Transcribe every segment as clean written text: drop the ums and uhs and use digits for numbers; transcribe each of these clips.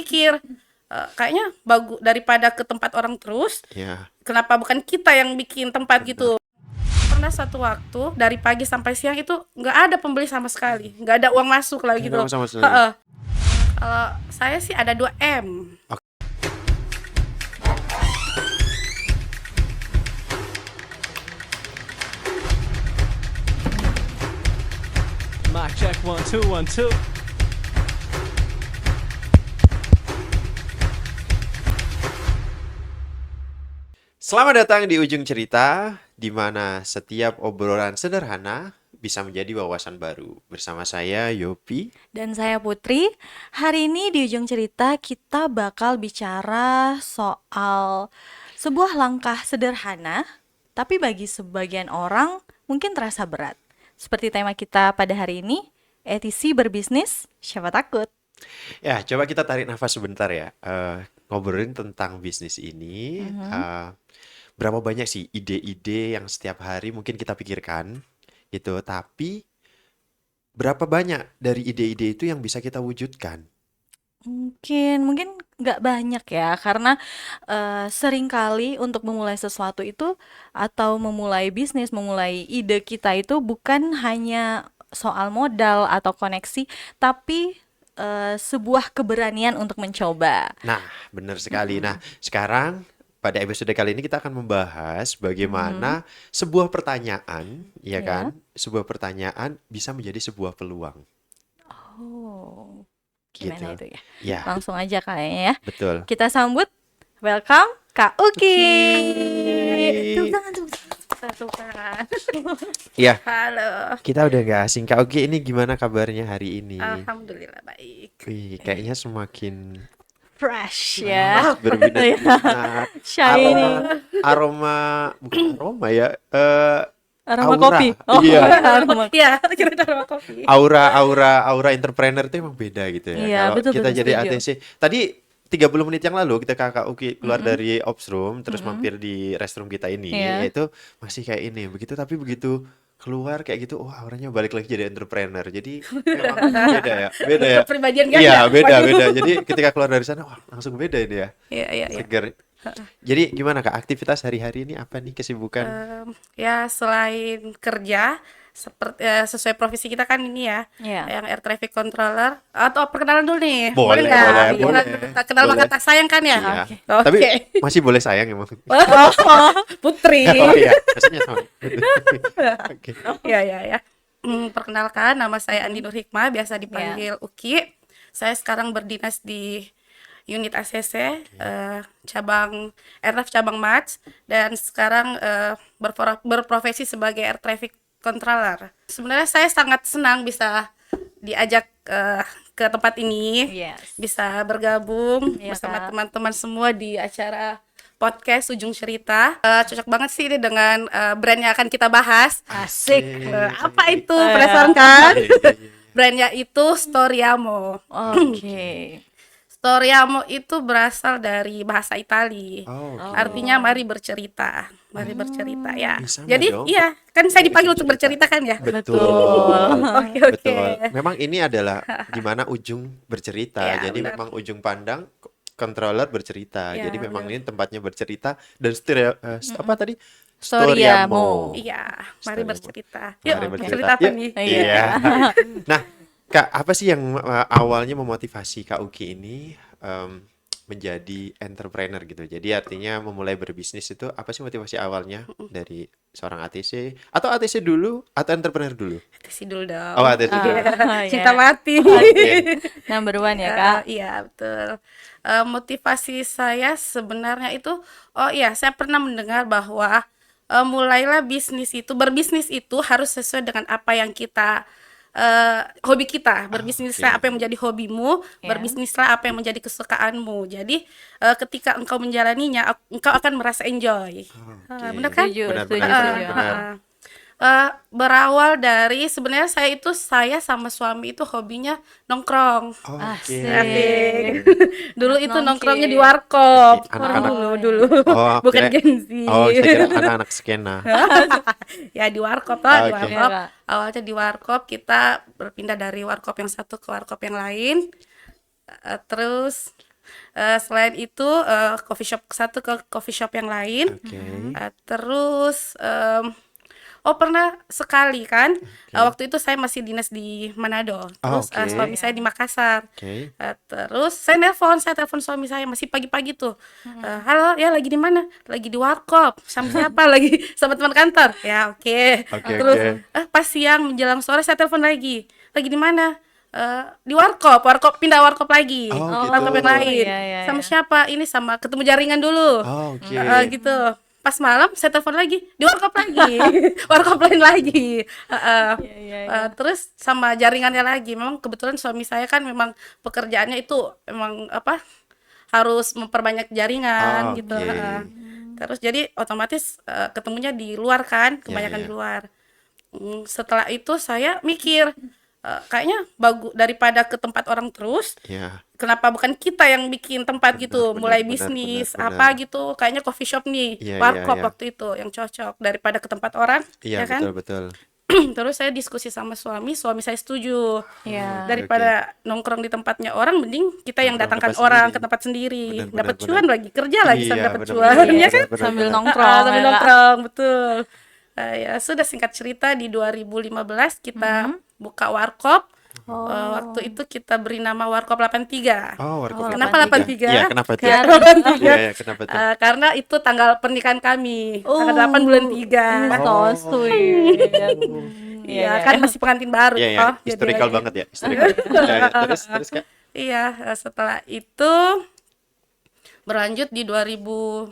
pikir kayaknya bagus daripada ke tempat orang terus. Ya. Kenapa bukan kita yang bikin tempat gitu? Pernah satu waktu dari pagi sampai siang itu nggak ada pembeli sama sekali, nggak ada uang masuk lah gitu. Nggak sama sekali. Heeh. Kalau saya sih ada 2M. Mic check 1 2 1 2. Selamat datang di Ujung Cerita, di mana setiap obrolan sederhana bisa menjadi wawasan baru. Bersama saya Yopi. Dan saya Putri. Hari ini di ujung cerita kita bakal bicara soal sebuah langkah sederhana, tapi bagi sebagian orang mungkin terasa berat. Seperti tema kita pada hari ini, etisi berbisnis, siapa takut? Ya, coba kita tarik nafas sebentar ya. Ngobrolin tentang bisnis ini. Berapa banyak sih ide-ide yang setiap hari mungkin kita pikirkan gitu, tapi berapa banyak dari ide-ide itu yang bisa kita wujudkan? Mungkin nggak banyak ya, karena seringkali untuk memulai sesuatu itu atau memulai bisnis, memulai ide kita itu bukan hanya soal modal atau koneksi, tapi sebuah keberanian untuk mencoba. Nah, benar sekali. Nah, sekarang pada episode kali ini kita akan membahas bagaimana sebuah pertanyaan, ya Ya. kan? Sebuah pertanyaan bisa menjadi sebuah peluang. Oh, gimana Gitu. itu ya? Ya, Langsung aja kayaknya ya. betul. Kita sambut, welcome Kak Uki. Tepuk tangan, tepuk tangan. Ya, Halo. kita udah gak asing. Kak Oki, ini gimana kabarnya hari ini? Alhamdulillah baik. Wih, kayaknya semakin Fresh ya. berminat. Shiny. Bukan aroma ya. Aroma Aura. kopi. Oh, Iya. aroma. Iya, kira aroma kopi. Aura entrepreneur itu emang beda gitu ya. Iya, Kalau betul, kita betul, jadi setuju. ATC. Tadi 30 menit yang lalu kita Kakak Uki keluar dari ops room terus mampir di restroom kita ini, Iya. yaitu masih kayak ini. Begitu keluar kayak gitu, wah auranya balik lagi jadi entrepreneur. Jadi memang beda ya. Kepribadian ganda. Iya, beda. Waduh. Jadi ketika keluar dari sana, wah langsung beda ini ya. Iya. Segar. Jadi gimana Kak, aktivitas hari-hari ini apa nih kesibukan? Ya selain kerja seperti sesuai profesi kita kan ini ya, Iya. yang air traffic controller atau perkenalan dulu nih, Boleh, nggak? boleh. Kita kenal maka Boleh. tak sayang kan ya? Iya. Oke. Tapi Oke. masih boleh sayang emang. Putri. Oh iya, maksudnya sama. Oke. Ya. Perkenalkan, nama saya Andi Nur Hikmah, biasa dipanggil Uki. Saya sekarang berdinas di unit ACC, cabang aircraft cabang Mats, dan sekarang berprofesi sebagai air traffic controller. Sebenarnya saya sangat senang bisa diajak ke tempat ini, Yes. bisa bergabung Iya, bersama Kak. teman-teman semua di acara podcast Ujung Cerita. Cocok banget sih ini dengan brand yang akan kita bahas. Asik. Apa itu? Penasaran kan? Iya. Brandnya itu Storiamo. Oke. Storiamo itu berasal dari bahasa Itali. Oh, oke. Artinya mari bercerita. Mari bercerita ya. Sama Jadi dong. iya, kan saya dipanggil untuk bercerita kan ya. Betul. Oke. Betul. Memang ini adalah gimana ujung bercerita. Ya, Jadi benar. memang ujung pandang controller bercerita. Ya, Jadi memang benar. ini tempatnya bercerita dan apa tadi? Storiamo. Iya, mari Storiamo. bercerita. Mari Yuk, bercerita. cerita apa Yuk. nih? Iya. Nah, Kak, apa sih yang awalnya memotivasi Kak Uki ini menjadi entrepreneur gitu? Jadi artinya memulai berbisnis itu apa sih motivasi awalnya dari seorang ATC atau ATC dulu atau entrepreneur dulu? Kasih dulu dong. Oh, ATC dulu. Iya. Cinta mati. Oke. Number one ya, Kak. Iya, betul. Motivasi saya sebenarnya itu, oh iya, saya pernah mendengar bahwa mulailah berbisnis itu harus sesuai dengan apa yang kita hobi kita. Berbisnislah oke. apa yang menjadi hobimu, Ya. berbisnislah apa yang menjadi kesukaanmu. Jadi ketika engkau menjalaninya, engkau akan merasa enjoy. Oke. Benar kan? Setuju, Benar, setuju, benar, setuju. benar. Berawal dari sebenarnya saya sama suami itu hobinya nongkrong. Oke. Asik. Asik. Dulu itu Nongki. nongkrongnya di warkop. Anak-anak. Dulu. Oh, Bukan kira- Gen Z. Oh, saya kira anak-anak skena. Ya di warkop lah, di Oke. warkop. Iya, Kak. Awalnya di warkop, kita berpindah dari warkop yang satu ke warkop yang lain. Terus Selain itu coffee shop satu ke coffee shop yang lain. Oke. Terus pernah sekali kan, waktu itu saya masih dinas di Manado, terus oke. suami saya di Makassar. Oke. Terus saya telepon suami saya masih pagi-pagi tuh. Halo, ya lagi di mana? Lagi di warkop. Sama siapa? Lagi sama teman kantor. Ya, oke. Oke, Terus oke. pas siang menjelang sore saya telepon lagi. Lagi di mana? Di warkop, pindah warkop lagi. Oh, Warkop gitu. yang lain. Iya, iya, Sama iya. siapa? Ini sama ketemu jaringan dulu. Oh, oke. Gitu. Pas malam saya telepon lagi di warkop lagi, warkop lain lagi. Iya, iya. Terus sama jaringannya lagi. Memang kebetulan suami saya kan memang pekerjaannya itu memang harus memperbanyak jaringan gitu. Oke. Terus jadi otomatis ketemunya di luar kan, kebanyakan iya. di luar. Setelah itu saya mikir kayaknya bagus daripada ke tempat orang terus. Ya. Kenapa bukan kita yang bikin tempat gitu, Benar, mulai benar, bisnis benar, apa benar. gitu, kayaknya coffee shop nih, Iya, iya, warkop iya. waktu itu yang cocok daripada ke tempat orang, Iya, ya kan? betul, betul. Terus saya diskusi sama suami saya setuju. Iya. Daripada nongkrong di tempatnya orang, mending kita yang Nongkrong datangkan tempat orang sendiri. ke tempat sendiri, Benar, dapat benar, cuan benar. lagi, kerja lagi sambil Iya, dapat benar, cuan, benar, ya kan? benar, Sambil benar. nongkrong Sambil ya, Kak. nongkrong, betul. Ya sudah, singkat cerita di 2015 kita buka warkop. Waktu itu kita beri nama Warkop 83. Oh, warkop Kenapa 83? 83? Iya, kenapa tuh? Karena Iya, iya, kenapa tuh? Karena itu tanggal pernikahan kami, tanggal 8 bulan 3. so sweet. Iya, kan masih pengantin baru Iya, iya, toh, jadi historical lagi. banget ya, historical. Iya, iya. Terus Kak. Iya, setelah itu berlanjut di 2013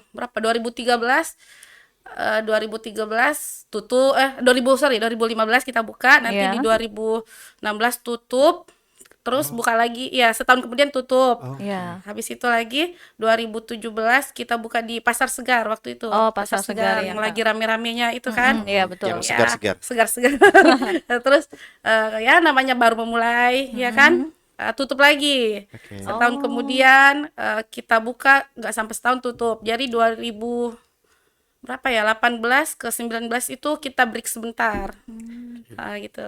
tutup 2015 kita buka, nanti Iya. di 2016 tutup, terus buka lagi, ya setahun kemudian tutup. Iya. Habis itu lagi 2017 kita buka di Pasar Segar waktu itu. Oh, Pasar Segar, yang ya, lagi rame-ramenya itu kan. Iya, betul. Yang Ya, segar-segar. segar-segar. Terus ya namanya baru memulai, ya kan. Tutup lagi. Oke. Setahun kemudian kita buka, nggak sampai setahun tutup. Jadi 2000 berapa ya, 18 ke 19 itu kita break sebentar. Gitu.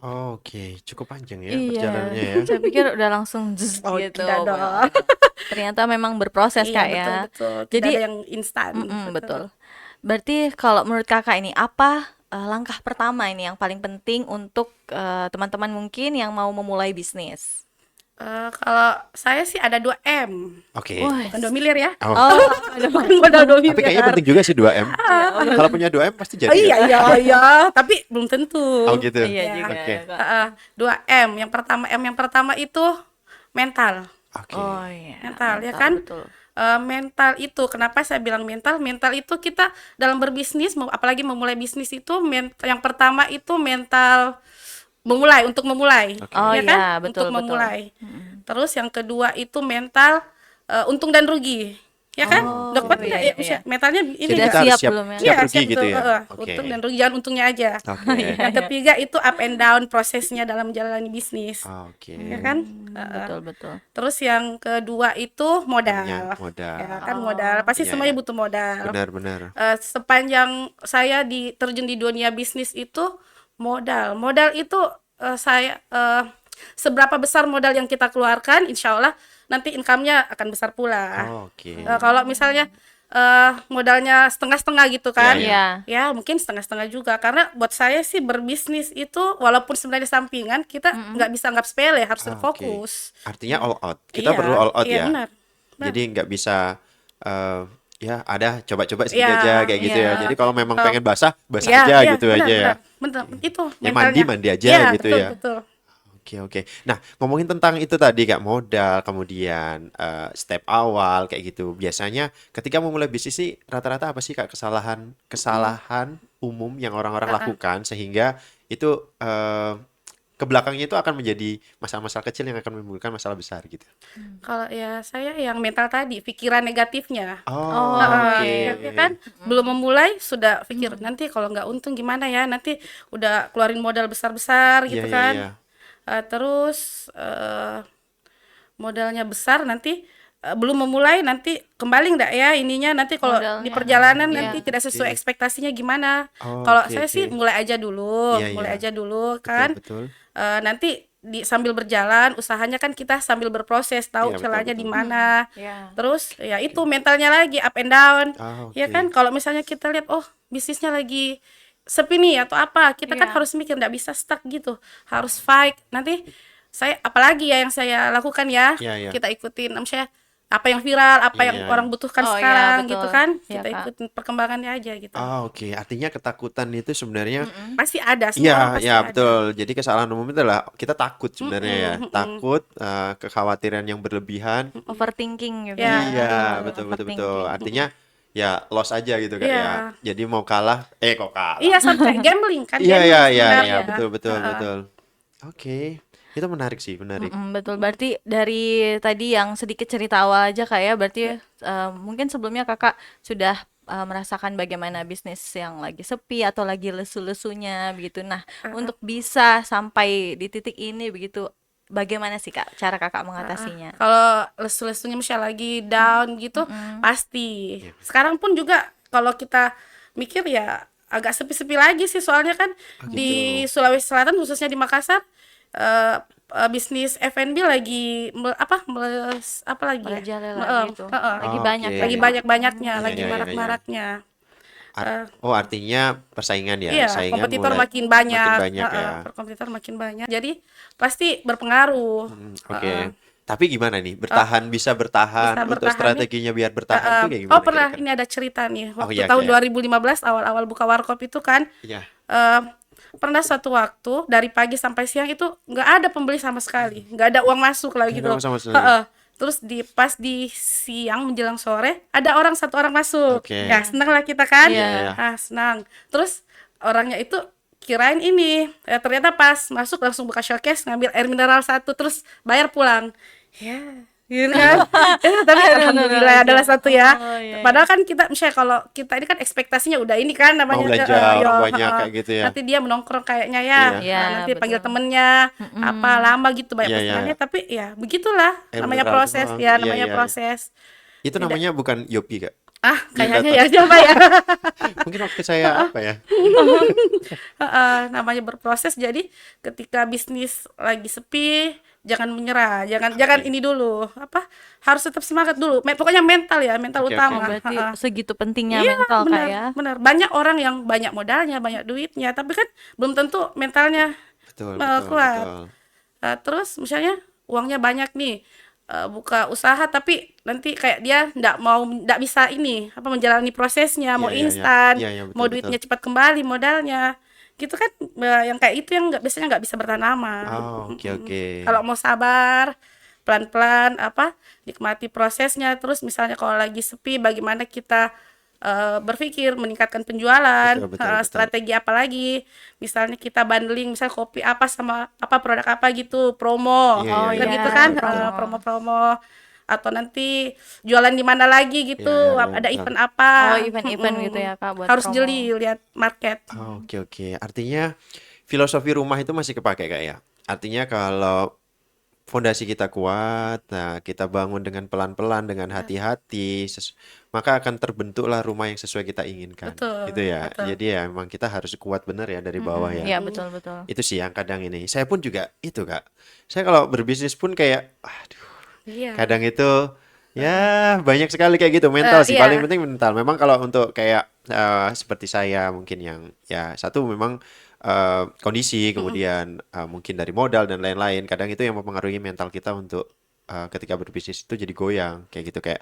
Oh, oke, cukup panjang ya Iya. perjalanannya ya. Saya pikir udah langsung zzz Oh, gitu. tidak dong. Ternyata memang berproses, Iya, Kak, ya. betul. Tidak Jadi ada yang instan. betul. Berarti kalau menurut Kakak ini apa langkah pertama ini yang paling penting untuk teman-teman mungkin yang mau memulai bisnis? Kalau saya sih ada 2M. Oke. Wah. Bukan 2 miliar ya. Oh, Bukan modal 2 miliar. tapi kayaknya penting juga sih 2M. Kalau punya 2M pasti jadi. Iya, ya? iya, tapi belum tentu. Oh, gitu. Iya juga. Oke. Kak. 2M. Yang pertama itu mental. Oke. Oh iya. Mental, ya mental, kan? Betul. Mental itu, kenapa saya bilang mental? Mental itu kita dalam berbisnis, apalagi memulai bisnis itu, yang pertama itu mental untuk memulai, Oh ya iya, kan? betul, Untuk betul. memulai. Terus yang kedua itu mental untung dan rugi, ya kan? Oh, Dapat nggak iya, ya? iya. Mentalnya ini Jadi Sudah kita harus siap siap, belum ya? siap rugi siap, gitu betul. ya. Oke. Untung dan rugi, jangan untungnya aja. Oke. Yang ketiga itu up and down prosesnya dalam menjalani bisnis, Oke. ya kan? Betul, betul. Terus yang kedua itu modal. Ya, modal. Ya kan, modal. Pasti Iya, semuanya iya. butuh modal. Benar-benar. Sepanjang saya terjun di dunia bisnis itu modal. Modal itu seberapa besar modal yang kita keluarkan, insya Allah nanti income-nya akan besar pula. Oke. Kalau misalnya modalnya setengah-setengah gitu kan, Iya. ya mungkin setengah-setengah juga. Karena buat saya sih berbisnis itu walaupun sebenarnya sampingan, kita nggak bisa anggap sepele, harus Oke. fokus. Artinya all out. Kita Iya, perlu all out iya, ya. benar. Jadi nggak bisa ya ada coba-coba segini Iya, aja kayak gitu iya. ya. Jadi kalau memang pengen basah Ya, aja ya, gitu benar, aja ya. benar, itu Ya mentalnya. mandi aja Ya, gitu betul, ya. betul. Oke, oke. Nah, ngomongin tentang itu tadi Kak, modal, kemudian step awal kayak gitu. Biasanya ketika memulai bisnis sih rata-rata apa sih Kak kesalahan umum yang orang-orang lakukan sehingga itu ke belakangnya itu akan menjadi masalah-masalah kecil yang akan menimbulkan masalah besar gitu. Kalau ya saya yang mental tadi, pikiran negatifnya. Oh, Heeh, oke. ya kan, belum memulai sudah pikir nanti kalau nggak untung gimana ya, nanti udah keluarin modal besar-besar gitu Iya, iya, kan. iya. Terus modalnya besar, nanti belum memulai, nanti kembali nggak ya ininya, nanti kalau di Modalnya. perjalanan Iya. nanti tidak sesuai ekspektasinya gimana. Oh, Kalau oke, saya sih oke. mulai aja dulu, Iya, iya. mulai aja dulu kan. Betul, betul. Nanti sambil berjalan usahanya kan kita sambil berproses, tahu Iya, betul celahnya di betul. mana. Ya. Terus ya itu mentalnya lagi up and down. Ah, Ya oke. kan kalau misalnya kita lihat oh bisnisnya lagi sepi nih atau apa, kita kan Iya. harus mikir nggak bisa stuck gitu. Harus fight. Nanti saya apalagi ya yang saya lakukan ya, Iya, iya. kita ikutin misalnya apa yang viral, apa yang Iya, orang iya. butuhkan Oh iya, sekarang betul. gitu kan. Iya, Kita Kak. ikutin perkembangannya aja gitu. Ah, oke. Artinya ketakutan itu sebenarnya Pasti ada, semua iya, orang pasti ya ada. betul. Jadi kesalahan umum itu adalah kita takut sebenarnya ya. Mm-mm, mm-mm. Takut, kekhawatiran yang berlebihan. Overthinking gitu Ya. ya. Iya, Betul, betul betul betul. overthinking. Artinya ya loss aja gitu Kak Iya. ya. Jadi mau kalah, kok kalah. Iya sampai gambling kan, Iya gambling iya iya sebenarnya. iya, betul betul Heeh. betul. Oke. Itu menarik sih, menarik. Betul. Berarti dari tadi yang sedikit cerita awal aja Kak ya, berarti mungkin sebelumnya Kakak sudah merasakan bagaimana bisnis yang lagi sepi atau lagi lesu-lesunya begitu. Nah, untuk bisa sampai di titik ini begitu, bagaimana sih Kak cara Kakak mengatasinya? Kalau lesu-lesunya misalnya lagi down gitu, pasti. Iya. Sekarang pun juga kalau kita mikir ya agak sepi-sepi lagi sih, soalnya kan di gitu. Sulawesi Selatan khususnya di Makassar eh, bisnis F&B lagi apa lagi ya? Merajalela gitu. Lagi Oh, banyak oke. ya. Lagi banyak-banyaknya, Iya, lagi iya, iya, iya. marak-maraknya. Oh, artinya persaingan ya, Iya, saingan kompetitor mulai makin banyak, banyak ya. kompetitor makin banyak. Jadi pasti berpengaruh. Oke. Tapi gimana nih? Bisa bertahan Bisa untuk bertahan nih. strateginya biar bertahan tuh kayak Oh gimana pernah, kira-kira? ini ada cerita nih. Oh Waktu iya, tahun kayak 2015 awal-awal buka warkop itu kan, iya. eh, pernah suatu waktu dari pagi sampai siang itu nggak ada pembeli sama sekali, nggak ada uang masuk lah Nggak gitu. ada uang sama sekali. Terus pas di siang menjelang sore ada satu orang masuk. Oke. Ya senang lah kita kan. Iya, iya. Senang. Terus orangnya itu kirain ini, ternyata pas masuk langsung buka showcase ngambil air mineral satu terus bayar pulang. Ya. Gitu kan. Tapi alhamdulillah adalah satu ya. Oh, iya, iya. Padahal kan kita misalnya kalau kita ini kan ekspektasinya udah ini kan Mau namanya belanja yo, orang banyak kayak gitu ya. nanti dia menongkrong kayaknya ya. Iya. Iya, Nanti betul. panggil temennya apa lama gitu banyak Iya, iya. pesanannya tapi ya begitulah Air namanya mineral proses doang. ya Iya, namanya iya. proses. Itu namanya bukan Yopi, Kak. Kayaknya datang. ya coba ya. Mungkin waktu saya apa ya? Namanya berproses jadi ketika bisnis lagi sepi jangan menyerah, jangan ini dulu harus tetap semangat dulu. Pokoknya mental ya, mental Oke, oke. Oh, utama. berarti Heeh. segitu pentingnya Iya, mental Kak benar, ya. benar. Banyak orang yang banyak modalnya, banyak duitnya, tapi kan belum tentu mentalnya Betul, eh, betul, kuat. betul. Terus misalnya uangnya banyak nih, buka usaha tapi nanti kayak dia nggak bisa ini menjalani prosesnya, Iya, mau iya, iya. instan, Iya, iya, betul, mau betul. duitnya cepat kembali modalnya, gitu kan. Yang kayak itu yang biasanya nggak bisa bertahan lama. Oh, oke, oke. Kalau mau sabar, pelan-pelan nikmati prosesnya. Terus misalnya kalau lagi sepi, bagaimana kita berpikir meningkatkan penjualan, Betul, betul, betul. strategi apa lagi? Misalnya kita bundling, misal kopi apa sama produk apa gitu, promo, Iya, iya, kan iya. gitu kan, promo. promo-promo. Atau nanti jualan di mana lagi gitu, Iya, iya, ada betul. event apa? Oh, event-event gitu ya Kak buat Harus promo. jeli lihat market. Oh, oke, oke. Artinya filosofi rumah itu masih kepake, Kak ya? Artinya kalau fondasi kita kuat, nah kita bangun dengan pelan-pelan, dengan hati-hati, maka akan terbentuklah rumah yang sesuai kita inginkan. Betul, Gitu ya. betul. Jadi ya memang kita harus kuat benar ya dari bawah ya. Iya, betul-betul. Itu sih yang kadang ini. Saya pun juga itu, Kak. Saya kalau berbisnis pun kayak, aduh, Iya. kadang itu ya banyak sekali kayak gitu mental sih. Iya. Paling penting mental. Memang kalau untuk kayak seperti saya mungkin yang ya satu memang kondisi, kemudian mungkin dari modal dan lain-lain. Kadang itu yang mempengaruhi mental kita untuk ketika berbisnis itu jadi goyang kayak gitu kayak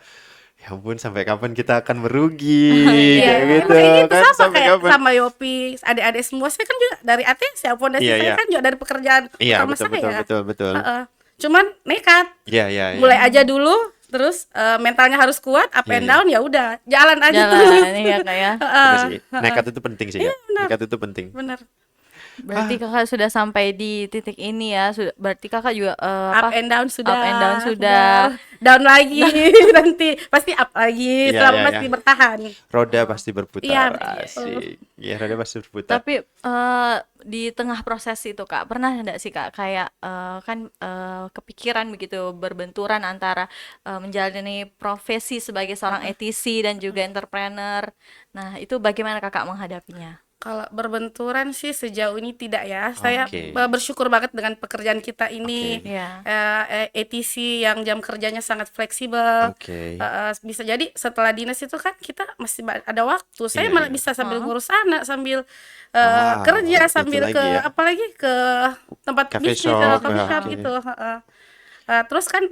ya ampun sampai kapan kita akan merugi Iya, kayak gitu emang kayak gitu kan sama sampai kayak kapan. sama Yopi, adik-adik semua saya kan juga dari ATS ya, fondasi Iya, saya iya. kan juga dari pekerjaan Iya, utama betul saya. betul betul betul. Heeh. Cuman nekat, Iya iya iya. mulai aja dulu, terus mentalnya harus kuat, up Iya, and iya. down ya udah, jalan aja Jalan terus. iya Kak ya. Bener sih. Nekat itu penting sih ya. Iya, benar. Nekat itu penting. Bener. Berarti Kakak sudah sampai di titik ini ya. Berarti Kakak juga Up and down sudah. Up and down sudah. Down lagi nanti pasti up lagi Iya, selama iya, masih iya. bertahan. Roda pasti berputar. Iya, betul. Asik. Iya, roda pasti berputar. Tapi di tengah proses itu Kak, pernah enggak sih Kak kayak kan kepikiran begitu berbenturan antara menjalani profesi sebagai seorang ETC dan juga entrepreneur. Nah, itu bagaimana Kakak menghadapinya? Kalau berbenturan sih sejauh ini tidak ya. Saya Oke. bersyukur banget dengan pekerjaan kita ini. Oke. Iya. ATC yang jam kerjanya sangat fleksibel. Oke. Bisa jadi setelah dinas itu kan kita masih ada waktu. Saya Iya, malah iya. bisa sambil Heeh. ngurus anak, sambil Wow, kerja, itu sambil lagi ya. apalagi ke tempat Cafe bisnis, shop, coffee ya, shop oke. gitu. Terus kan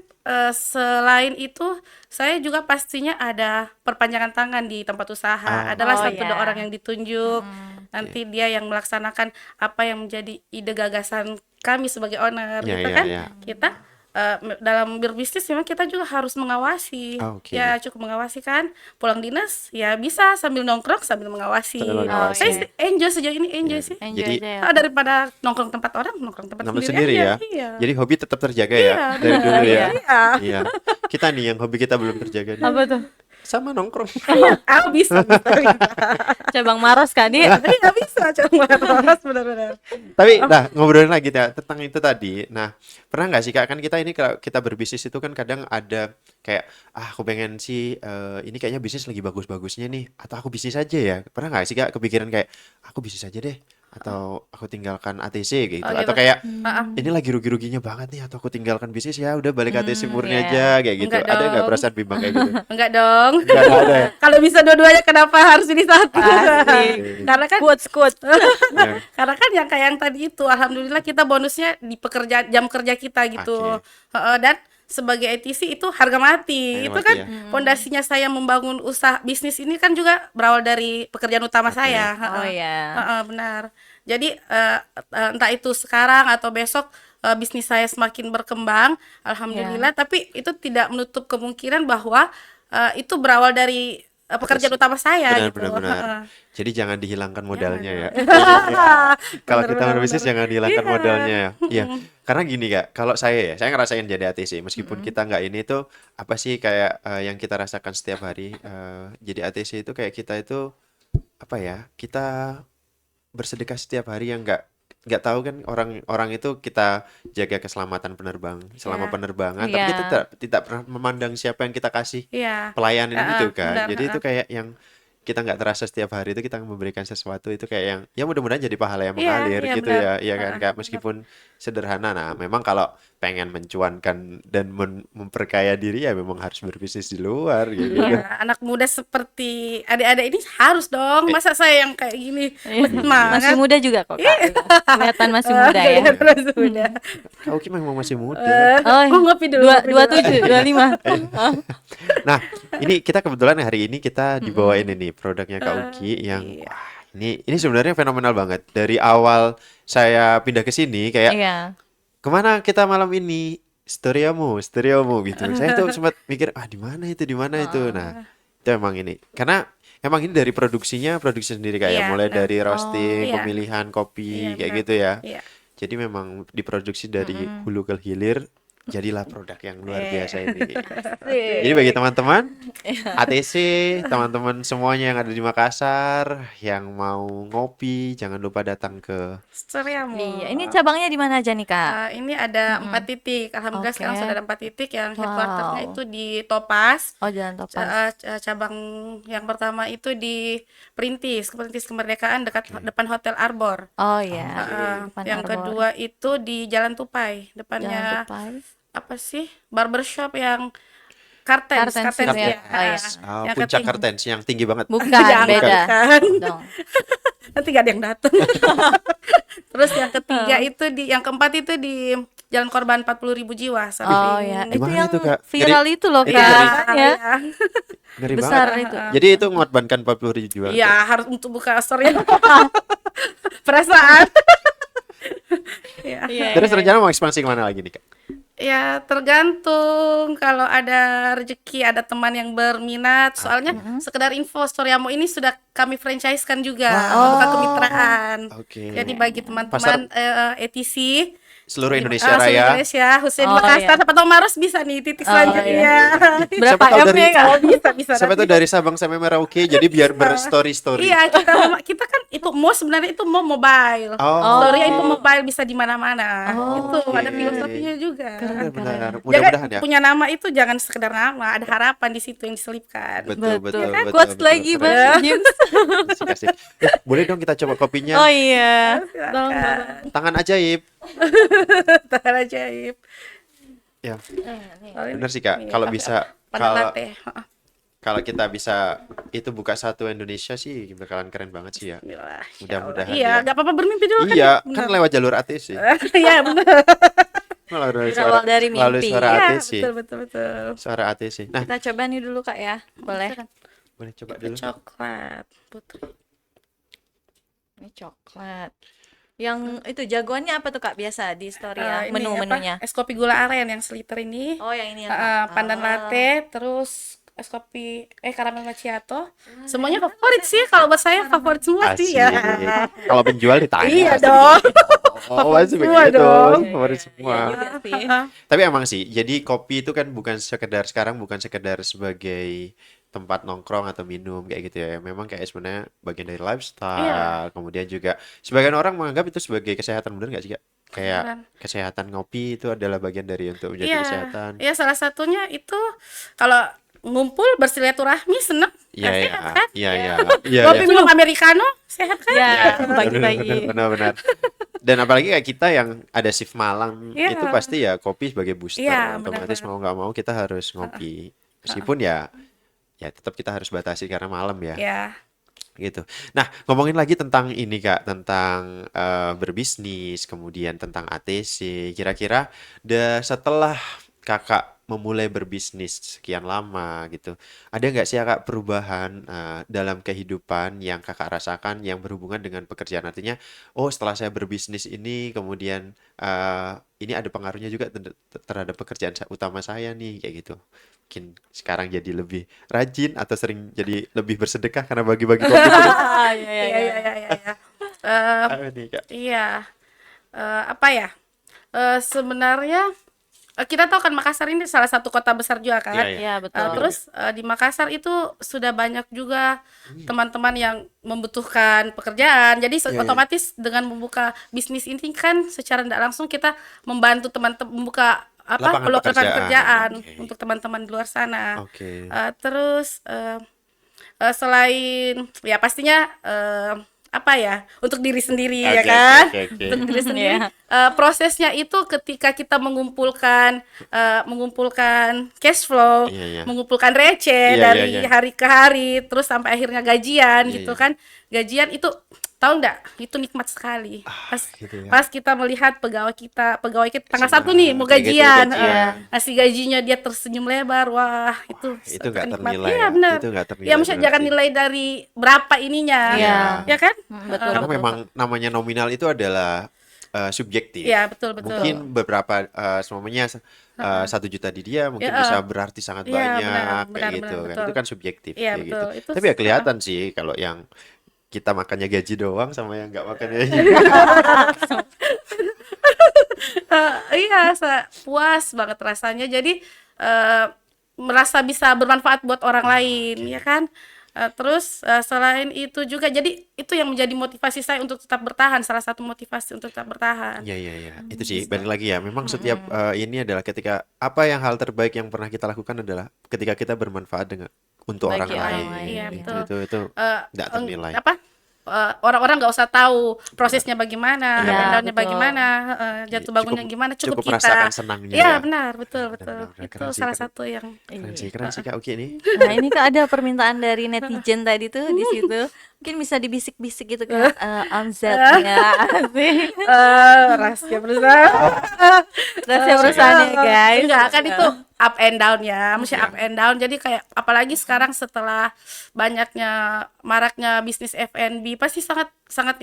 selain itu saya juga pastinya ada perpanjangan tangan di tempat usaha. Ah, Adalah Oh satu dua orang ya. yang ditunjuk. Nanti dia yang melaksanakan apa yang menjadi ide gagasan kami sebagai owner Ya, gitu ya, kan. ya. Kita dalam berbisnis memang kita juga harus mengawasi. Oke. Ya cukup mengawasi kan. Pulang dinas ya bisa sambil nongkrong sambil mengawasi. Sambil Oh mengawasi. Saya iya. enjoy sejauh ini enjoy Ya. sih. Enjoy Jadi aja ya. Daripada nongkrong tempat orang, nongkrong tempat namun sendiri sendiri aja. ya. Iya. Jadi hobi tetap terjaga Iya, ya dari benar. dulu ya. Iya. Iya. Kita nih yang hobi kita belum terjaga nih. Apa tuh? Sama nongkrong. Aku bisa. Cabang Maros kan dia. Tapi nggak bisa cuma terus benar-benar. Tapi nah ngobrolin lagi ya tentang itu tadi. Nah, pernah nggak sih Kak, kan kita ini kalau kita berbisnis itu kan kadang ada kayak aku pengen sih ini kayaknya bisnis lagi bagus-bagusnya nih atau aku bisnis aja ya. Pernah nggak sih Kak kepikiran kayak aku bisnis aja deh atau aku tinggalkan ATC gitu Oh atau gitu. kayak Heeh. ini lagi rugi-ruginya banget nih atau aku tinggalkan bisnis ya udah balik ATC murni iya. aja kayak gitu. Enggak Ada nggak dong. perasaan bimbang kayak gitu? Enggak dong. Nggak ada ya? Kalau bisa dua-duanya kenapa harus ini satu? Asik. Karena kan Quotes. Ya. karena kan yang kayak yang tadi itu alhamdulillah kita bonusnya di pekerjaan jam kerja kita gitu. Oke. Dan sebagai ATC itu harga mati. Harga Itu mati kan ya. pondasinya saya membangun usaha bisnis ini kan juga berawal dari pekerjaan utama Oke. saya. Oh ya. Benar. Jadi entah itu sekarang atau besok bisnis saya semakin berkembang, alhamdulillah. Tapi itu tidak menutup kemungkinan bahwa itu berawal dari pekerjaan utama saya Benar, gitu. benar, benar. Heeh. Jadi jangan dihilangkan modalnya ya. Ah, Kalau benar, kita benar, berbisnis benar. jangan dihilangkan Iya. modalnya ya. Iya. Karena gini Kak, kalau saya ngerasain jadi ATC meskipun kita nggak ini tuh apa sih kayak yang kita rasakan setiap hari jadi ATC itu kayak kita itu apa ya? Kita bersedekah setiap hari yang nggak tahu kan orang-orang itu kita jaga keselamatan penerbang selama Iya. penerbangan tapi Iya. kita tidak pernah memandang siapa yang kita kasih Iya. pelayanan itu kan. Benar, Jadi itu kayak yang kita nggak terasa setiap hari itu kita memberikan sesuatu itu kayak yang ya mudah-mudahan jadi pahala yang Iya, mengalir iya, gitu benar. ya, iya kan Kak, Benar. meskipun sederhana. Nah, memang kalau pengen mencuankan dan memperkaya diri ya memang harus berbisnis di luar gitu Iya, kan. anak muda seperti adik-adik ini harus dong. Masa saya yang kayak gini Iya. Masih semangat? muda juga kok Kak. Kelihatan masih muda ya. Kelihatan masih muda. Kak Uki memang masih muda. Oh, Ngopi dulu. ngopi dulu. 27, 25. Nah, ini kita kebetulan hari ini kita dibawain ini produknya Kak Uki yang iya. wah, ini sebenarnya fenomenal banget. Dari awal saya pindah ke sini kayak Iya. kemana kita malam ini? Stereomu gitu. Saya tuh sempat mikir, di mana itu? Nah, itu emang ini. Karena emang ini dari produksi sendiri kayak Iya, mulai benar. dari roasting, iya. pemilihan kopi, Iya, kayak benar. gitu ya. Iya. Jadi memang diproduksi dari hulu ke hilir, jadilah produk yang luar biasa ini. Jadi bagi teman-teman ATC, teman-teman semuanya yang ada di Makassar, yang mau ngopi, jangan lupa datang ke Stereomu. Iya, ini cabangnya di mana aja nih Kak? Ini ada 4 titik. Alhamdulillah sekarang Oke. sudah ada 4 titik. Yang headquarternya Wow. itu di Topas. Oh, Jalan Topas. Cabang yang pertama itu di Perintis Kemerdekaan depan Hotel Arbor. Oh iya. Depan Yang Arbor. kedua itu di Jalan Tupai, Jalan depannya Tupai. apa sih? Barbershop yang Kartens Kartens ya. ya. Oh, iya. Yang Puncak ketiga- Kartens yang tinggi banget. Bukan, Jangan, beda. bukan. Dong. Nanti gak ada yang datang. Terus yang ketiga itu yang keempat itu di Jalan Korban 40.000 jiwa sampai Oh ya, Di itu mana yang itu, Kak? viral itu loh Iya, Kak. ngeri. Ya, Ngeri besar banget. itu. Jadi itu mengorbankan 40.000 jiwa. Iya, harus untuk buka story. Perasaan. Ya. Iya, Terus iya. rencana mau ekspansi kemana lagi nih Kak? Ya tergantung kalau ada rezeki, ada teman yang berminat. Soalnya sekedar info, Storyamo ini sudah kami franchise-kan juga, membuka kemitraan. Oke. Jadi bagi Pasar teman-teman ATC seluruh Indonesia seluruh Raya. Indonesia, khususnya di Oh Makassar. iya. Siapa tahu Maros bisa nih titik Oh selanjutnya. Berapa Siapa tahu M dari ya Kak? Oh, bisa siapa tahu nanti. dari Sabang sampai Merauke, jadi biar berstory-story. Iya, kita kan itu sebenarnya itu mobile. Oh, Story-nya itu oke. mobile bisa di mana-mana. Itu Oh, ada Oke. filosofinya juga. Benar-benar. Jangan Mudah-mudahan ya. punya nama itu jangan sekedar nama, ada harapan di situ yang diselipkan. Betul, Betul. betul, betul, Quotes betul. lagi Keren. Bang James. Asik, asik. Boleh dong kita coba kopinya? Oh iya. Silakan. Tolong. Tangan ajaib. Tangan ajaib. Ya, Oh, benar sih Kak. ini Kalau apa- bisa, pandan kalau latte. Heeh. kalau kita bisa itu buka satu Indonesia sih bakalan keren banget sih ya. Bismillah, insya Mudah-mudahan Allah. Iya, ya. nggak apa-apa bermimpi dulu kan. Iya, Benar. kan lewat jalur ATC. Iya, benar. Melalui Berawal dari melalui mimpi. suara Iya, ATC. betul, betul, betul. Suara ATC. Nah, Kita coba nih dulu Kak ya. Boleh. boleh coba Itu dulu. coklat, Putri. Ini coklat. Yang itu jagoannya apa tuh Kak biasa di story ya? Ini Menu-menunya. apa? Es kopi gula aren yang seliter ini. Oh yang ini ya Kak. Pandan Ah. latte, terus es kopi karamel macchiato. Semuanya favorit sih, kalau buat saya favorit semua sih Asik. ya. Kalau penjual ditanya. Iya pasti dong. begitu. Oh, pasti Semua begitu. dong. Favorit semua. Iya juga sih. Tapi emang sih, jadi kopi itu kan bukan sekedar sekarang bukan sekedar sebagai tempat nongkrong atau minum kayak gitu ya. Memang kayak sebenarnya bagian dari lifestyle. Kemudian juga sebagian orang menganggap itu sebagai kesehatan, bener nggak sih Kak? Kayak Beneran. kesehatan ngopi itu adalah bagian dari untuk menjaga Iya, kesehatan. iya salah satunya itu kalau ngumpul bersilaturahmi seneng, Iya, iya, sehat kan? iya, iya, iya, Kopi iya. minum americano sehat kan? Ya, pagi-pagi. Benar-benar. Dan apalagi kayak kita yang ada shift malam Iya. itu pasti ya kopi sebagai booster. Iya, Otomatis benar-benar. mau nggak mau kita harus ngopi. Meskipun ya tetap kita harus batasi karena malam ya. Ya, Gitu. Nah, ngomongin lagi tentang ini Kak, tentang berbisnis, kemudian tentang ATC. Kira-kira setelah Kakak memulai berbisnis sekian lama gitu, ada nggak sih Kak perubahan dalam kehidupan yang Kakak rasakan yang berhubungan dengan pekerjaan? Artinya, oh setelah saya berbisnis ini, kemudian ini ada pengaruhnya juga terhadap pekerjaan utama saya nih, kayak gitu. Mungkin sekarang jadi lebih rajin atau sering jadi lebih bersedekah karena bagi-bagi kopi terus. Ah, iya, iya, iya, iya. iya, iya, iya. Eh, Apa nih Kak? iya. Apa ya? Sebenarnya kita tahu kan Makassar ini salah satu kota besar juga kan. Iya, iya. Iya, betul. Terus di Makassar itu sudah banyak juga teman-teman yang membutuhkan pekerjaan. Jadi Iya, iya. otomatis dengan membuka bisnis ini kan secara tidak langsung kita membantu teman-teman membuka Lapangan peluang pekerjaan Oke. untuk teman-teman di luar sana. Oke. Terus selain ya pastinya apa ya untuk diri sendiri ya Oke, kan, oke, oke, oke. untuk diri sendiri. Iya. Prosesnya itu ketika kita mengumpulkan cash flow, Iya, iya. mengumpulkan receh Iya, dari iya, iya. hari ke hari, terus sampai akhirnya gajian Iya, gitu iya. kan. Gajian itu tahu nggak? Itu nikmat sekali. Pas gitu ya. pas kita melihat pegawai kita tanggal Senang, 1 nih mau kayak gitu, gajian, gajian. ngasih gajinya dia tersenyum lebar, wah itu Itu nggak nikmat. ternilai Iya ya, benar. itu nggak ternilai Ya maksudnya jangan berarti. nilai dari berapa ininya, Iya. ya kan? Betul, Karena betul. memang namanya nominal itu adalah subjektif. Iya betul betul. Mungkin beberapa semuanya 1 juta di dia mungkin Ya, bisa berarti sangat iya, banyak benar, kayak benar, gitu benar, kan. betul. Itu kan subjektif Iya, kayak gitu. betul. Itu Tapi ya kelihatan sih kalau yang kita makannya gaji doang sama yang nggak makannya Iya, puas banget rasanya. Jadi merasa bisa bermanfaat buat orang lain, ya kan? Terus selain itu juga, jadi itu yang menjadi motivasi saya untuk tetap bertahan. Salah satu motivasi untuk tetap bertahan. Iya, iya, iya. Itu sih balik lagi ya. Memang setiap ini adalah ketika apa yang hal terbaik yang pernah kita lakukan adalah ketika kita bermanfaat untuk orang Bagi orang lain. lain. Iya, Itu betul. itu Eh, nggak ternilai. apa orang-orang nggak usah tahu prosesnya bagaimana, Iya, up and down-nya betul. bagaimana, jatuh bangunnya gimana, cukup kita. merasakan senangnya Iya ya. benar, betul betul. Benar-benar. Itu Keren sih, salah keren. satu yang Keren sih Kak Uki nih. Nah, ini Kak ada permintaan dari netizen tadi tuh di situ. Mungkin bisa dibisik-bisik gitu kan omzetnya. Asik. rahasia perusahaan. Rahasia perusahaannya guys. Enggak kan itu up and down ya, mesti up and down. Jadi kayak apalagi sekarang setelah banyaknya maraknya bisnis F&B pasti sangat sangat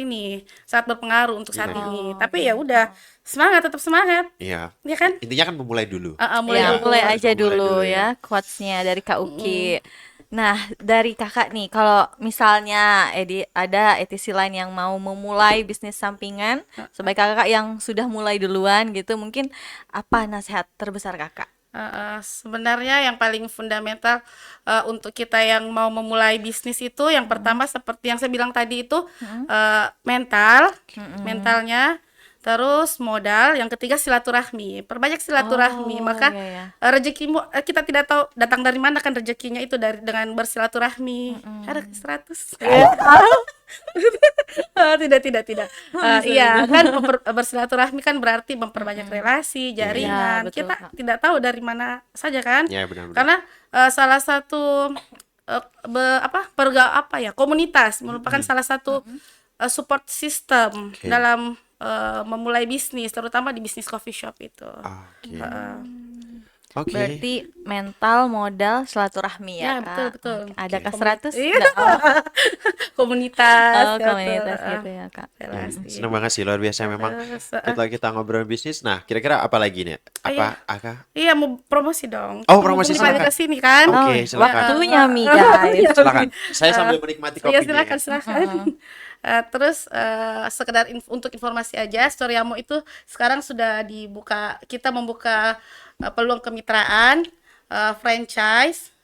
berpengaruh untuk saat Iya. ini. Tapi ya udah semangat, tetap semangat, Iya. ya kan? Intinya kan memulai dulu. Mulai Ya, dulu. mulai Harus aja memulai dulu dulu ya quotes-nya dari Kak Uki. Nah, dari kakak nih, kalau misalnya ada etisi lain yang mau memulai bisnis sampingan, sebagai kakak yang sudah mulai duluan gitu, mungkin apa nasihat terbesar kakak? Sebenarnya yang paling fundamental untuk kita yang mau memulai bisnis itu yang pertama seperti yang saya bilang tadi itu mentalnya, terus modal, yang ketiga silaturahmi. Perbanyak silaturahmi, Oh, maka iya ya. rezekimu kita tidak tahu datang dari mana kan rezekinya itu dari dengan bersilaturahmi. Ada 100. Tidak. Iya kan bersilaturahmi kan berarti memperbanyak relasi, Iya, iya. Iya, jaringan. betul, Kita Kak. tidak tahu dari mana saja kan. Ya, benar-benar. Karena salah satu komunitas merupakan salah satu support system Oke. dalam memulai bisnis, terutama di bisnis coffee shop itu. Oke. Heeh. Oke. Berarti mental, modal, silaturahmi ya, Ya, betul, Kak. betul. Oke. Adakah Komunitas. 100? Iya. Nggak? Oh, Komunitas, oh, ya, betul. komunitas gitu ya, Kak. Relasi. Senang banget sih, luar biasa memang. Terus, Setelah kita ngobrol bisnis, nah kira-kira apa lagi nih? Apa, Aka? iya mau promosi dong. Oh, promosi, Mumpung balik silakan. ke sini kan. Oke, Oh, silakan. waktunya Mi, guys. Silakan. Saya sambil menikmati Iya kopinya ya. silakan. Terus sekedar untuk informasi aja, Storyamo itu sekarang sudah dibuka, kita membuka peluang kemitraan, franchise.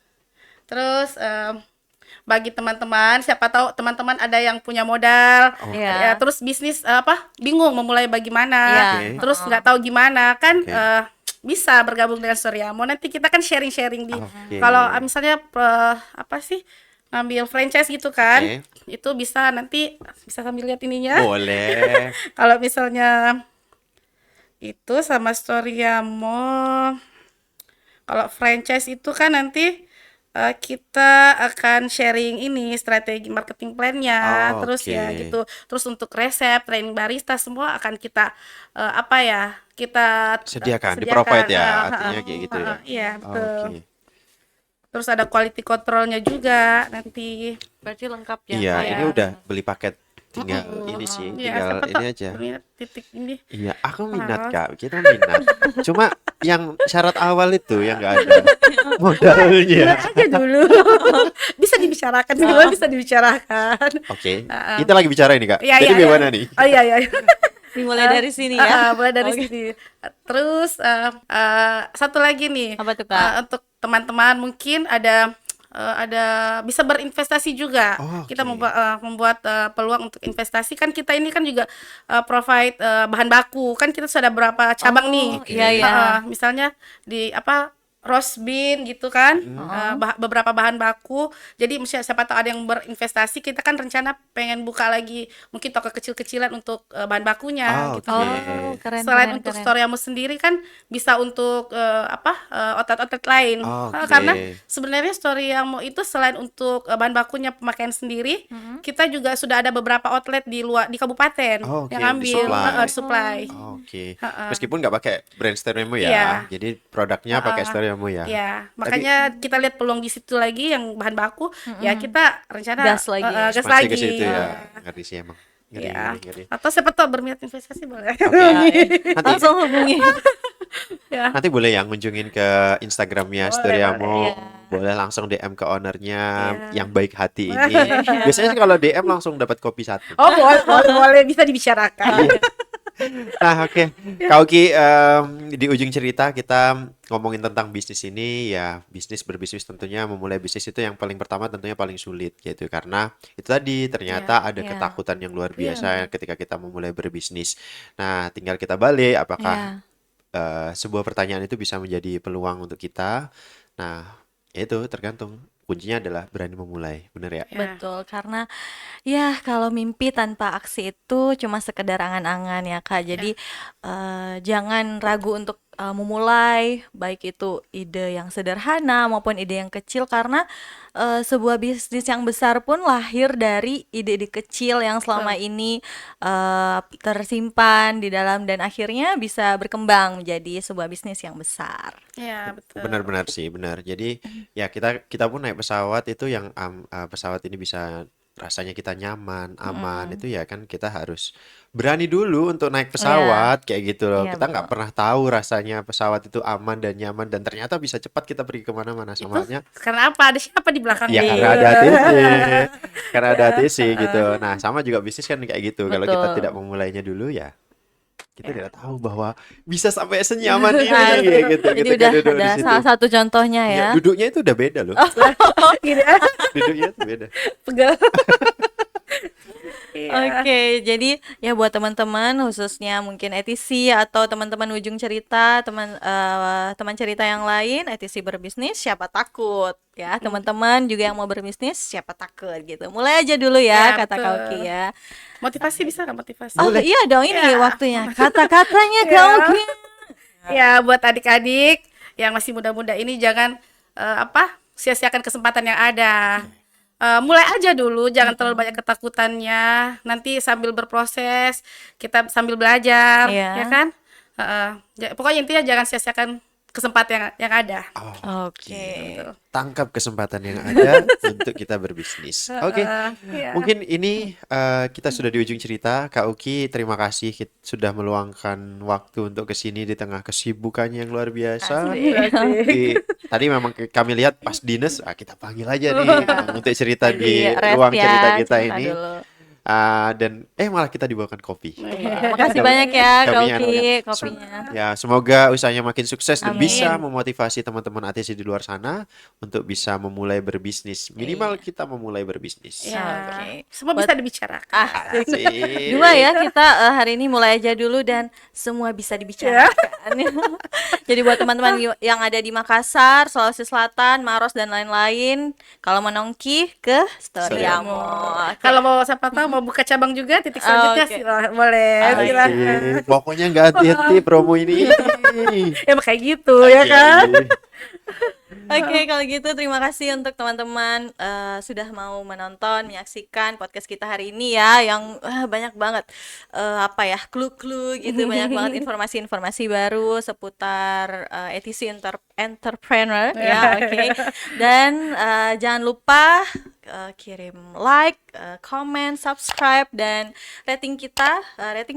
Terus bagi teman-teman, siapa tahu teman-teman ada yang punya modal, Iya. ya, terus bisnis bingung memulai bagaimana, Iya. Oke. terus nggak tahu gimana kan. Oke. Bisa bergabung dengan Storyamo. Nanti kita kan sharing-sharing di Oke. kalau misalnya ngambil franchise gitu kan, Oke. itu bisa nanti bisa sambil lihat ininya. Boleh. Kalau misalnya itu sama Storyamo, kalau franchise itu kan nanti kita akan sharing ini strategi marketing plan-nya, Oh, terus ya oke. gitu. Terus untuk resep, training barista semua akan kita kita Sediakan, di sediakan. provide ya, artinya kayak gitu ya. Iya, betul. Oke. Terus ada quality controlnya juga nanti. Berarti lengkap ya, Iya, Kak, ini ya. udah beli paket. Tinggal ini sih, Iya, tinggal siapa ini tahu aja. berminat titik ini. Iya, aku minat Harus. Kak, kita minat. Cuma yang syarat awal itu yang nggak ada modalnya. Aja dulu. Bisa dibicarakan, semua bisa dibicarakan. Oke, kita lagi bicara ini Kak. Iya, Jadi iya, gimana iya. nih? Oh iya iya. Dimulai dari sini ya. Mulai dari Oke. sini. Terus satu lagi nih. Apa tuh, Kak? Untuk teman-teman mungkin ada bisa berinvestasi juga. Oh, Kita oke. membuat peluang untuk investasi kan, kita ini kan juga provide bahan baku. Kan kita sudah berapa cabang nih. Oke. Iya, iya. Misalnya di roast bean gitu kan, beberapa bahan baku. Jadi siapa tahu ada yang berinvestasi, kita kan rencana pengen buka lagi mungkin toko kecil-kecilan untuk bahan bakunya Oh, gitu. oke. Oh, keren, Selain keren, untuk keren. Storyamo sendiri kan bisa untuk outlet-outlet lain. Oke. Karena sebenarnya Storyamo itu selain untuk bahan bakunya pemakaian sendiri, kita juga sudah ada beberapa outlet di luar di kabupaten Oh, oke, yang ambil di supply. supply. Oke. Heeh. Meskipun nggak pakai brand Storyamo ya. Iya. Jadi produknya pakai Storyamo ya. Ya, makanya kita lihat peluang di situ lagi yang bahan baku, ya kita rencana Gas lagi. gas Ekspansi lagi. ke situ ya. Ngeri sih emang. Ngeri, Ya. ngeri. Atau siapa tahu berminat investasi boleh. Oke. Nanti Langsung hubungi. Ya. nanti boleh ya ngunjungin ke Instagramnya Storyamo. boleh. Boleh langsung DM ke ownernya Iya. yang baik hati ini. Biasanya sih kalau DM langsung dapat kopi satu. Oh, boleh bisa dibicarakan. Nah, oke. Kak Uki, di ujung cerita kita ngomongin tentang bisnis ini, ya bisnis berbisnis tentunya memulai bisnis itu yang paling pertama tentunya paling sulit gitu karena itu tadi ternyata ada Iya. ketakutan yang luar biasa ketika kita memulai berbisnis. Nah, tinggal kita balik apakah sebuah pertanyaan itu bisa menjadi peluang untuk kita. Nah, itu tergantung. Kuncinya adalah berani memulai, bener ya? Ya. Betul, karena ya kalau mimpi tanpa aksi itu cuma sekedar angan-angan ya, Kak. Jadi jangan ragu untuk memulai, baik itu ide yang sederhana maupun ide yang kecil, karena sebuah bisnis yang besar pun lahir dari ide-ide kecil yang selama ini tersimpan di dalam dan akhirnya bisa berkembang menjadi sebuah bisnis yang besar. Ya, betul. Benar-benar sih, benar. Jadi ya kita pun naik pesawat itu yang pesawat ini bisa rasanya kita nyaman, aman, Mm-mm. itu ya kan kita harus berani dulu untuk naik Iya, pesawat kayak gitu loh. iya Kita nggak betul. pernah tahu rasanya pesawat itu aman dan nyaman dan ternyata bisa cepat kita pergi kemana-mana Itu samanya. karena apa? Ada siapa di Ya belakangnya karena itu? ada Iya, ATC, karena ada Ya, ATC gitu. heeh. Nah sama juga bisnis kan kayak gitu. Kalau kita tidak betul. memulainya dulu ya kita Ya. tidak tahu bahwa bisa sampai senyaman ini Nah, kayak gitu jadi ketika udah duduk ada di situ. salah satu contohnya Iya, ya. duduknya itu udah beda loh. Gitu ya. Duduknya itu beda. Pegel. Iya. Oke, jadi ya buat teman-teman khususnya mungkin ETC atau teman-teman ujung cerita, teman cerita yang lain, ETC berbisnis siapa takut ya, teman-teman juga yang mau berbisnis siapa takut gitu. Mulai aja dulu ya Ya, kata Kak Uki betul. ya. Motivasi bisa nggak motivasi? Oh Boleh. iya dong ini Ya. waktunya. Kata-katanya Kak Ya. Uki. Ya, buat adik-adik yang masih muda-muda ini jangan sia-siakan kesempatan yang ada. Mulai aja dulu, jangan terlalu banyak ketakutannya. Nanti sambil berproses, kita sambil belajar, ya Iya. kan? Pokoknya intinya jangan sia-siakan kesempatan yang ada. Oh, Oke. Gitu. tangkap kesempatan yang ada untuk kita berbisnis. Oke, Ya. mungkin ini kita sudah di ujung cerita. Kak Uki, terima kasih sudah meluangkan waktu untuk kesini di tengah kesibukannya yang luar biasa. Asik. Tadi memang kami lihat pas dinas, kita panggil aja nih untuk cerita di Lagi rest ruang ya, cerita kita cerita ini. dulu. Dan malah kita dibawakan kopi. Makasih Kami- banyak ya Kak kami Uki anak- kopinya. Ya, semoga usahanya makin sukses dan Amin. bisa memotivasi teman-teman ATC di luar sana untuk bisa memulai berbisnis. Minimal kita memulai berbisnis. Ya. Oke. Semua Buat- bisa dibicarakan. Asik. Asik. Dua ya kita hari ini mulai aja dulu dan semua bisa dibicarakan. Jadi buat teman-teman yang ada di Makassar, Sulawesi Selatan, Maros dan lain-lain, kalau mau nongki ke Story Story Amo. Oke. Kalau mau siapa tahu mau buka cabang juga titik selanjutnya Oke. boleh Asik. silakan. Pokoknya nggak hati-hati promo ini. Ya kayak gitu ya kan. Oke, kalau gitu terima kasih untuk teman-teman sudah mau menonton, menyaksikan podcast kita hari ini ya, yang banyak banget clue-clue gitu, banyak banget informasi-informasi baru seputar ETC entrepreneur ya, oke. Dan jangan lupa kirim like, comment, subscribe dan rating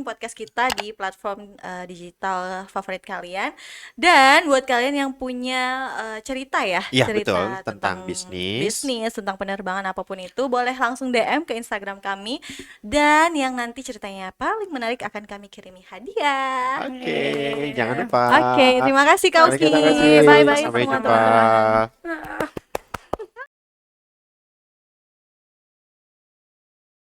podcast kita di platform digital favorit kalian. Dan buat kalian yang punya cerita ya, Iya, cerita betul, tentang bisnis. tentang penerbangan apapun itu, boleh langsung DM ke Instagram kami. Dan yang nanti ceritanya paling menarik akan kami kirimi hadiah. Oke, jangan lupa. Oke, terima kasih Kak Mari Uki. kita kasih. Bye-bye Sampai semua jumpa. teman-teman.